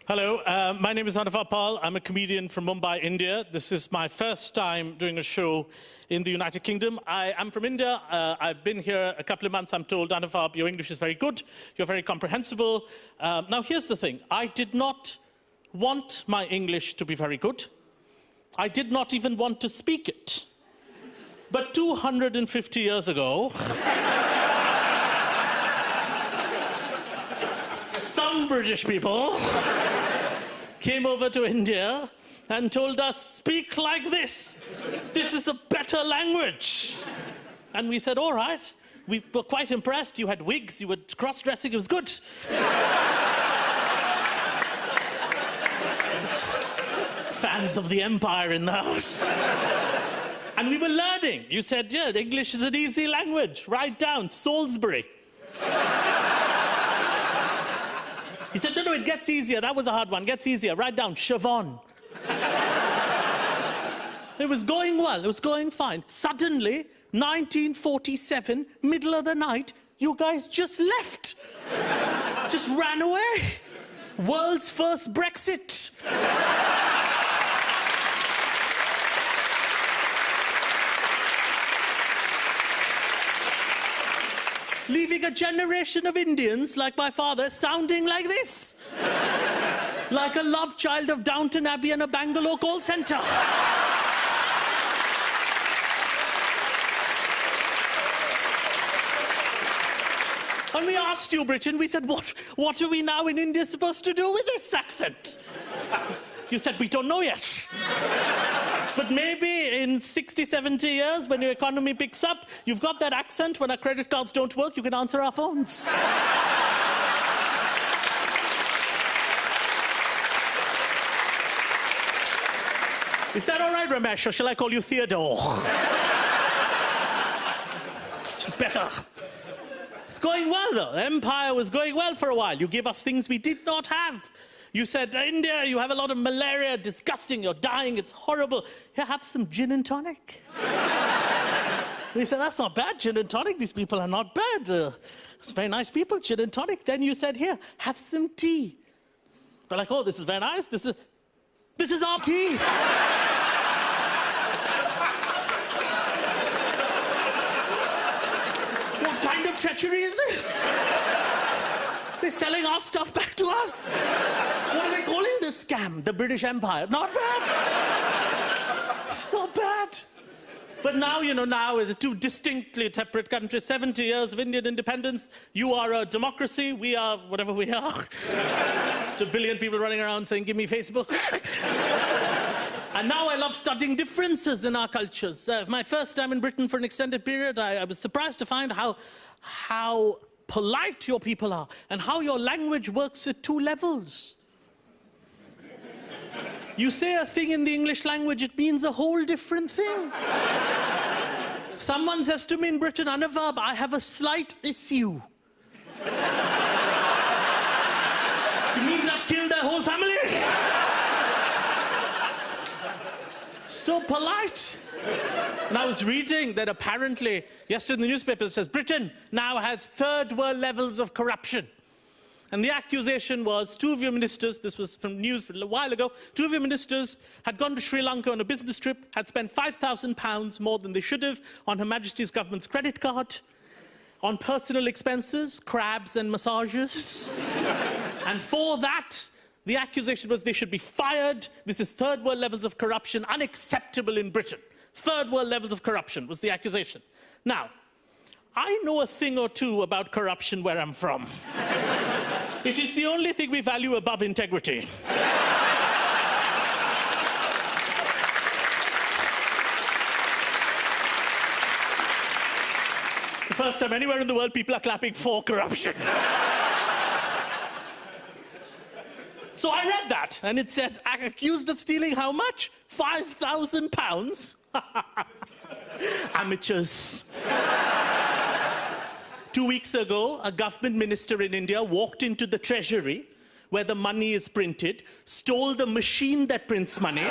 Hello, my name is Anuvab Pal. I'm a comedian from Mumbai, India. This is my first time doing a show in the United Kingdom. I am from India. I've been here a couple of months. I'm told, Anuvab, your English is very good. You're very comprehensible. Now, here's the thing. I did not want my English to be very good. I did not even want to speak it. But 250 years ago, some British people came over to India and told us, speak like this. This is a better language. And we said, all right. We were quite impressed. You had wigs, you were cross-dressing, it was good. Fans of the empire in the house. And we were learning. You said, yeah, English is an easy language. Write down, Salisbury. He said, no, it gets easier. That was a hard one. Gets easier. Write down, Siobhan. It was going well. It was going fine. Suddenly, 1947, middle of the night, you guys just left. Just ran away. World's first Brexit. Leaving a generation of Indians, like my father, sounding like this. Like a love child of Downton Abbey and a Bangalore call centre. And we asked you, Britain, we said, what are we now in India supposed to do with this accent? You said, we don't know yet. But maybe in 60, 70 years, when your economy picks up, you've got that accent. When our credit cards don't work, you can answer our phones. Is that all right, Ramesh, or shall I call you Theodore? It's better. It's going well, though. The empire was going well for a while. You gave us things we did not have. You said, India, you have a lot of malaria, disgusting, you're dying, it's horrible. Here, have some gin and tonic. We said, that's not bad, gin and tonic. These people are not bad. It's very nice people, gin and tonic. Then you said, here, have some tea. We're like, oh, this is very nice. This is our tea. What kind of treachery is this? They're selling our stuff back to us. What are they calling this scam? The British Empire. Not bad. It's not bad. But now, now it's two distinctly separate countries, 70 years of Indian independence. You are a democracy. We are whatever we are. Just a billion people running around saying, give me Facebook. And now I love studying differences in our cultures. My first time in Britain for an extended period, I was surprised to find how polite your people are, and how your language works at two levels. You say a thing in the English language, it means a whole different thing. If someone says to me in Britain, Anuvab, I have a slight issue. It means I've killed their whole family. So polite. And I was reading that apparently, yesterday in the newspaper, it says, Britain now has third world levels of corruption. And the accusation was, two of your ministers, this was from news a while ago, two of your ministers had gone to Sri Lanka on a business trip, had spent £5,000 more than they should have on Her Majesty's government's credit card, on personal expenses, crabs and massages. And for that, the accusation was they should be fired. This is third world levels of corruption, unacceptable in Britain. Third world levels of corruption was the accusation. Now, I know a thing or two about corruption where I'm from. It is the only thing we value above integrity. It's the first time anywhere in the world people are clapping for corruption. So I read that, and it said, accused of stealing how much? £5,000? Amateurs. 2 weeks ago, a government minister in India walked into the treasury, where the money is printed, stole the machine that prints money,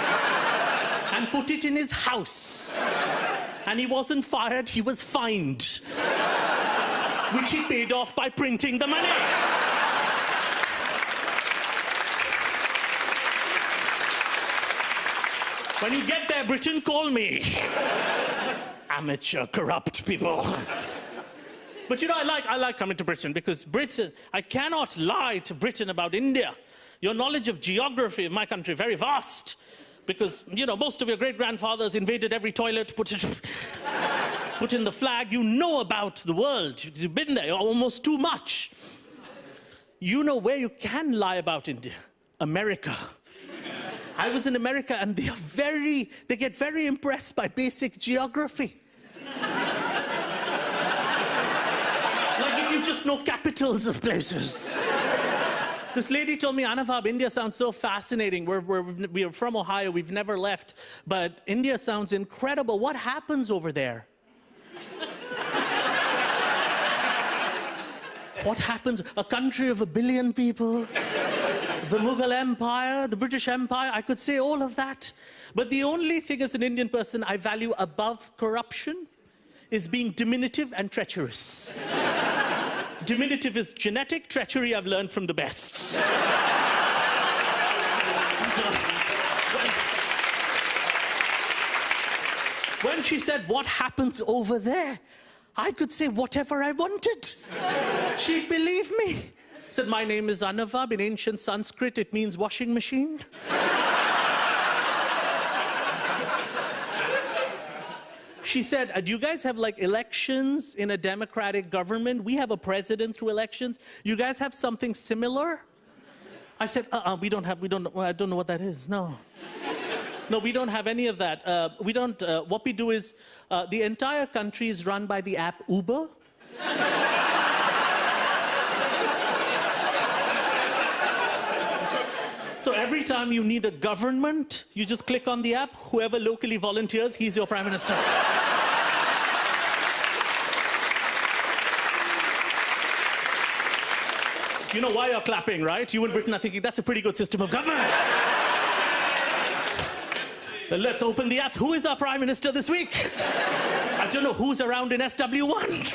and put it in his house. And he wasn't fired, he was fined. Which he paid off by printing the money. When you get there, Britain, call me. Amateur, corrupt people. But you know, I like coming to Britain because Britain, I cannot lie to Britain about India. Your knowledge of geography of my country, very vast. Because, you know, most of your great-grandfathers invaded every toilet, put in the flag. You know about the world. You've been there almost too much. You know where you can lie about India? America. I was in America and they get very impressed by basic geography. Like if you just know capitals of places. This lady told me, Anuvab, India sounds so fascinating. We're from Ohio, we've never left, but India sounds incredible. What happens over there? What happens? A country of 1 billion people, the Mughal Empire, the British Empire, I could say all of that. But the only thing as an Indian person I value above corruption is being diminutive and treacherous. Diminutive is genetic, treachery I've learned from the best. When she said, what happens over there? I could say whatever I wanted. She'd believe me. Said, my name is Anuvab. In ancient Sanskrit, it means washing machine. She said, do you guys have like elections in a democratic government? We have a president through elections. You guys have something similar? I said, I don't know what that is, no. No, we don't have any of that. What we do is, the entire country is run by the app Uber. So every time you need a government, you just click on the app, whoever locally volunteers, he's your prime minister. You know why you're clapping, right? You in Britain are thinking, that's a pretty good system of government. So let's open the apps. Who is our prime minister this week? I don't know who's around in SW1.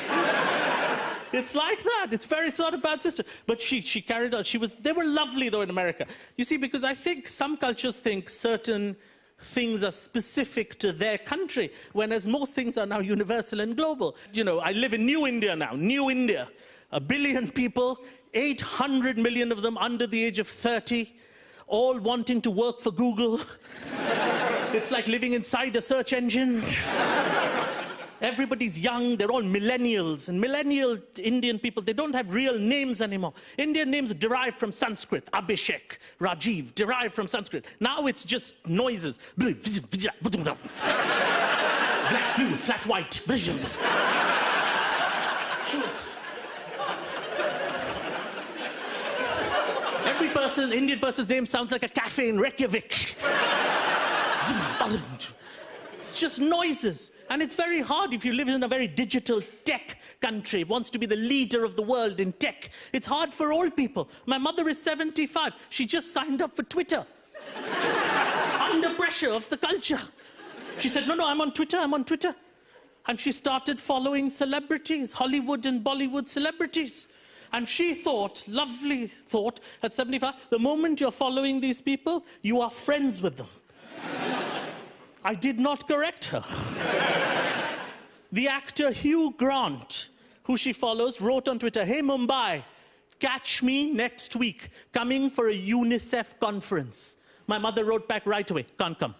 It's like that. It's not a bad system. But she carried on. They were lovely, though, in America. You see, because I think some cultures think certain things are specific to their country, whereas most things are now universal and global. You know, I live in New India now. New India. 1 billion people, 800 million of them under the age of 30, all wanting to work for Google. It's like living inside a search engine. Everybody's young, they're all millennials. And millennial Indian people, they don't have real names anymore. Indian names derive from Sanskrit. Abhishek, Rajiv, derived from Sanskrit. Now it's just noises. Black, blue, flat, white. Every person, Indian person's name sounds like a cafe in Reykjavik. It's just noises. And it's very hard if you live in a very digital tech country, wants to be the leader of the world in tech. It's hard for old people. My mother is 75. She just signed up for Twitter. Under pressure of the culture. She said, no, I'm on Twitter, I'm on Twitter. And she started following celebrities, Hollywood and Bollywood celebrities. And she thought, lovely thought, at 75, the moment you're following these people, you are friends with them. I did not correct her. The actor Hugh Grant, who she follows, wrote on Twitter, hey Mumbai, catch me next week, coming for a UNICEF conference. My mother wrote back right away, can't come.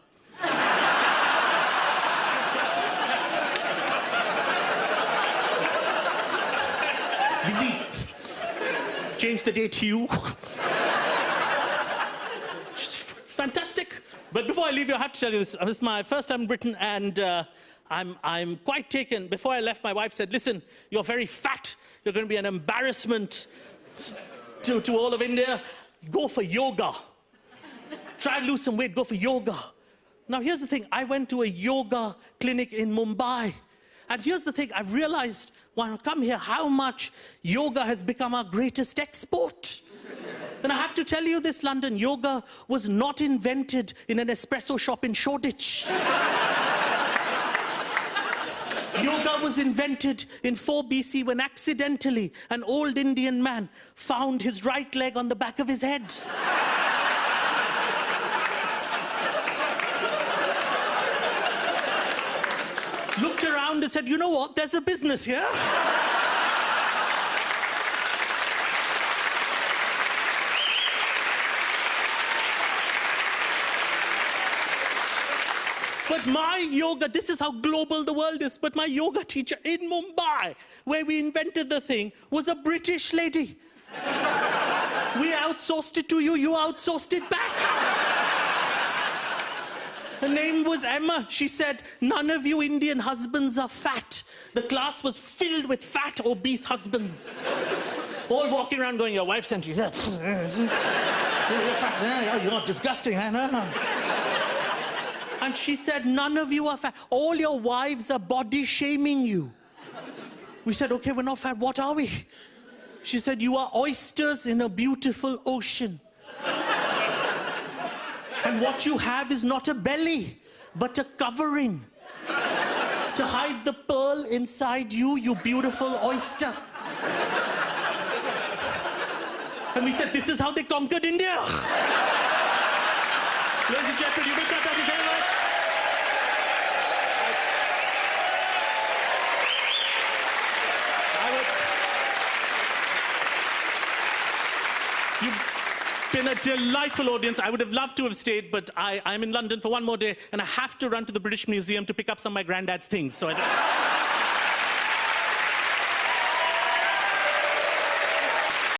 Busy. Change the date, Hugh. Fantastic. But before I leave you, I have to tell you this. This is my first time in Britain, and I'm quite taken. Before I left, my wife said, listen, you're very fat. You're going to be an embarrassment to all of India. Go for yoga. Try and lose some weight, go for yoga. Now, here's the thing. I went to a yoga clinic in Mumbai. And here's the thing. I've realized when I come here how much yoga has become our greatest export. And I have to tell you this, London, yoga was not invented in an espresso shop in Shoreditch. Yoga was invented in 4 BC when accidentally an old Indian man found his right leg on the back of his head. looked around and said, you know what, there's a business here. But my yoga, this is how global the world is, but my yoga teacher in Mumbai, where we invented the thing, was a British lady. We outsourced it to you, you outsourced it back. Her name was Emma. She said, none of you Indian husbands are fat. The class was filled with fat, obese husbands. All walking around going, your wife sent you. You're fat. You're disgusting. And she said, none of you are fat. All your wives are body shaming you. We said, okay, we're not fat. What are we? She said, you are oysters in a beautiful ocean. And what you have is not a belly, but a covering to hide the pearl inside you, you beautiful oyster. And we said, this is how they conquered India. Ladies and gentlemen, you've been fantastic very much. You've been a delightful audience. I would have loved to have stayed, but I'm in London for one more day, and I have to run to the British Museum to pick up some of my granddad's things. So I don't...